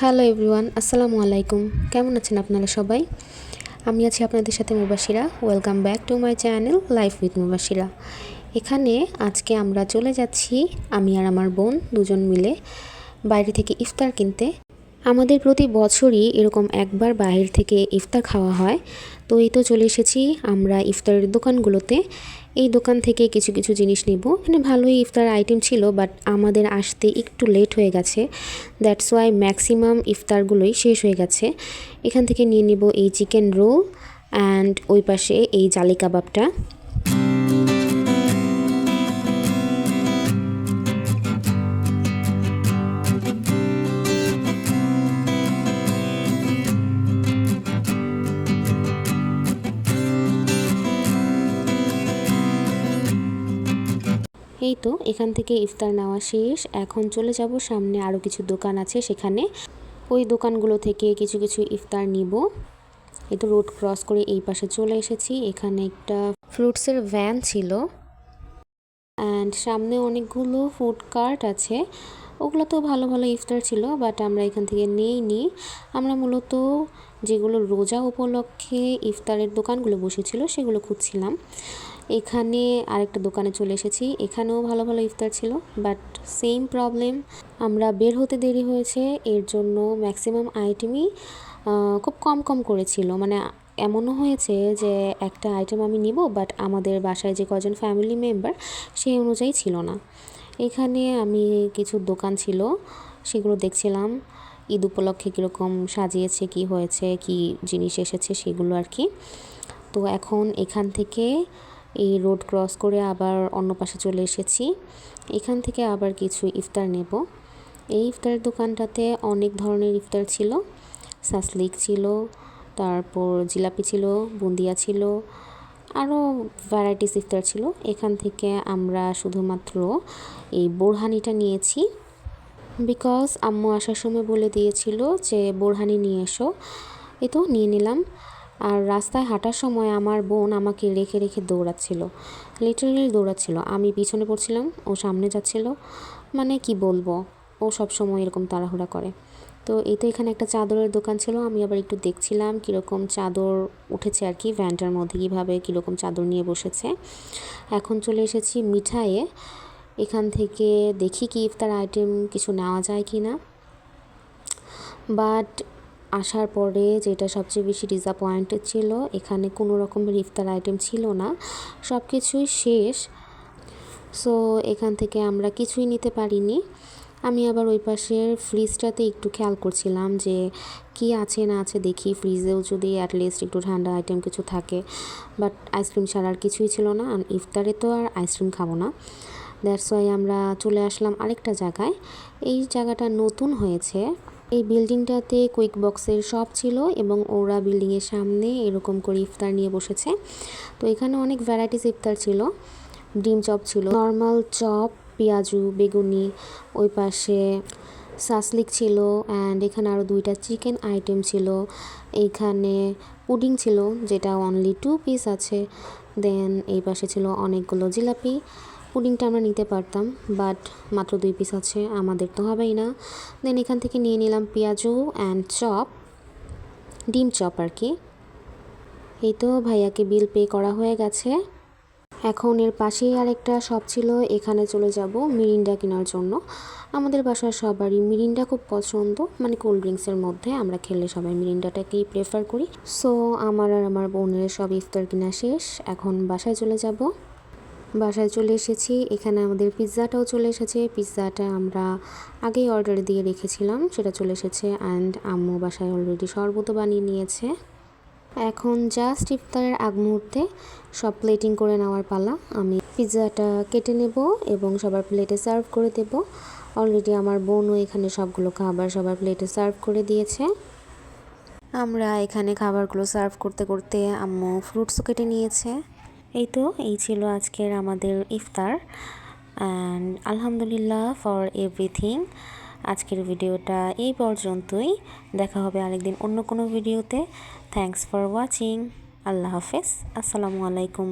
Hello everyone, আসসালামু আলাইকুম। কেমন আছেন আপনারা সবাই? আমি আছি আপনাদের সাথে Mubashira. Welcome back to my channel life with Mubashira. এখানে আজকে আমরা চলে যাচ্ছি, আমি আর আমার বোন দুজন মিলে বাইরে থেকে ইফতার কিনতে। আমাদের প্রতি বছরই এরকম একবার বাইরে থেকে ইফতার খাওয়া হয়। তো এই তো চলে এসেছি আমরা ইফতারের দোকানগুলোতে। এই দোকান থেকে কিছু কিছু জিনিস নেব। এখানে ভালোই ইফতার আইটেম ছিল, বাট আমাদের আসতে একটু লেট হয়ে গেছে। দ্যাটস ওয়াই ম্যাক্সিমাম ইফতারগুলোই শেষ হয়ে গেছে। এখান থেকে নিয়ে নেব এই চিকেন রোল অ্যান্ড ওই পাশে এই জালি কাবাবটা। এই তো এখান থেকে ইফতার নেওয়া শেষ। এখন চলে যাব সামনে, আরও কিছু দোকান আছে সেখানে। ওই দোকানগুলো থেকে কিছু কিছু ইফতার নিব। এই তো রোড ক্রস করে এই পাশে চলে এসেছি। এখানে একটা ফ্রুটসের ভ্যান ছিল অ্যান্ড সামনে অনেকগুলো ফুড কার্ট আছে। ওগুলো তো ভালো ভালো ইফতার ছিল, বাট আমরা এখান থেকে নিই। আমরা মূলত যেগুলো রোজা উপলক্ষে ইফতারের দোকানগুলো বসেছিল সেগুলো খুঁজছিলাম। এখানে আরেকটা দোকানে চলে এসেছি। এখানেও ভালো ভালো ইফতার ছিল, বাট সেম প্রবলেম, আমরা বের হতে দেরি হয়েছে। এর জন্য ম্যাক্সিমাম আইটেমই খুব কম করেছিল। মানে এমনও হয়েছে যে একটা আইটেম আমি নিব, বাট আমাদের বাসায় যে কজন ফ্যামিলি মেম্বার সেই অনুযায়ী ছিল না। এখানে আমি কিছু দোকান ছিল সেগুলো দেখছিলাম, ঈদ উপলক্ষে কীরকম সাজিয়েছে, কি হয়েছে, কি জিনিস এসেছে সেগুলো আর কি। তো এখন এখান থেকে এই রোড ক্রস করে আবার অন্য পাশে চলে এসেছি। এখান থেকে আবার কিছু ইফতার নেব। এই ইফতারের দোকানটাতে অনেক ধরনের ইফতার ছিল। সাসলিক ছিল, তারপর জিলাপি ছিল, বুন্দিয়া ছিল, আরও ভ্যারাইটিস ইফতার ছিল। এখান থেকে আমরা শুধুমাত্র এই বোরহানিটা নিয়েছি, বিকজ আম্মু আসার সময় বলে দিয়েছিল যে বোরহানি নিয়ে এসো। এ তো নিয়ে নিলাম। আর রাস্তায় হাঁটার সময় আমার বোন আমাকে রেখে রেখে দৌড়াচ্ছিল, লিটারালি দৌড়াচ্ছিল। আমি পিছনে পড়ছিলাম, ও সামনে যাচ্ছিল। মানে কি বলবো, ও সব সময় এরকম তাড়াহুড়া করে। তো এই তো এখানে একটা চাদরের দোকান ছিল। আমি আবার একটু দেখছিলাম কীরকম চাদর উঠেছে আর কি, ভ্যানটার মধ্যে কীভাবে কীরকম চাদর নিয়ে বসেছে। এখন চলে এসেছি মিঠাইয়ে। এখান থেকে দেখি কি ইফতার আইটেম কিছু নেওয়া যায় কি না। বাট আসার পরে যেটা সবচেয়ে বেশি ডিসঅ্যাপয়েন্টেড ছিল, এখানে কোনো রকমের ইফতার আইটেম ছিল না, সব কিছুই শেষ। সো এখান থেকে আমরা কিছুই নিতে পারিনি। আমি আবার ওই পাশের ফ্রিজটাতে একটু খেয়াল করছিলাম যে কি আছে না আছে, দেখি ফ্রিজেও যদি অ্যাটলিস্ট একটু ঠান্ডা আইটেম কিছু থাকে। বাট আইসক্রিম ছাড়া আর কিছুই ছিল না। ইফতারে তো আর আইসক্রিম খাবো না। দ্যাটস ওয়াই আমরা চলে আসলাম আরেকটা জায়গায়। এই জায়গাটা নতুন হয়েছে। এই বিল্ডিংটাতে কুইক বক্সের শপ ছিল এবং ওরা বিল্ডিংয়ের সামনে এরকম করে ইফতার নিয়ে বসেছে। তো এখানে অনেক ভ্যারাইটিস ইফতার ছিল। ডিম চপ ছিল, নর্মাল চপ, পেঁয়াজু, বেগুনি, ওই পাশে সাসলিক ছিল, অ্যান্ড এখানে আরও 2টা চিকেন আইটেম ছিল। এইখানে পুডিং ছিল যেটা অনলি 2 পিস আছে। দেন এই পাশে ছিল অনেকগুলো জিলাপি। পুডিংটা আমরা নিতে পারতাম, বাট মাত্র 2 পিস আছে, আমাদের তো হবেই না। দেন এখান থেকে নিয়ে নিলাম পেঁয়াজু অ্যান্ড চপ, ডিম চপ আর কি। এই তো ভাইয়াকে বিল পে করা হয়ে গেছে। এখন এর পাশেই আরেকটা শপ ছিল, এখানে চলে যাব মিরিন্ডা কেনার জন্য। আমাদের বাসার সবারই মিরিন্ডা খুব পছন্দ, মানে কোল্ড ড্রিঙ্কসের মধ্যে আমরা খেলে সবাই মিরিন্ডাটাকেই প্রেফার করি। সো আমার আর আমার বোনের সব ইফতার কিনা শেষ। এখন বাসায় চলে যাব। বাসায় চলে এসেছি। এখানে আমাদের পিৎজাটাও চলে এসেছে। পিৎজাটা আমরা আগেই অর্ডার দিয়ে রেখেছিলাম, সেটা চলে এসেছে। অ্যান্ড আম্মু বাসায় অলরেডি শরবতও বানিয়ে নিয়েছে। এখন জাস্ট ইফতারের আগ মুহূর্তে সব প্লেটিং করে নেওয়ার পালা। আমি পিৎজাটা কেটে নেব এবং সবার প্লেটে সার্ভ করে দেব। অলরেডি আমার বোনও এখানে সবগুলো খাবার সবার প্লেটে সার্ভ করে দিয়েছে। আমরা এখানে খাবারগুলো সার্ভ করতে করতে আম্মু ফ্রুটসও কেটে নিয়েছে। এই ছিল আজকের আমাদের ইফতার। অ্যান্ড আলহামদুলিল্লাহ ফর এভরিথিং। আজকের ভিডিওটা এই পর্যন্তই। দেখা হবে আরেকদিন অন্য কোনো ভিডিওতে। Thanks for watching. আল্লাহ হাফেজ। আসসালামু আলাইকুম।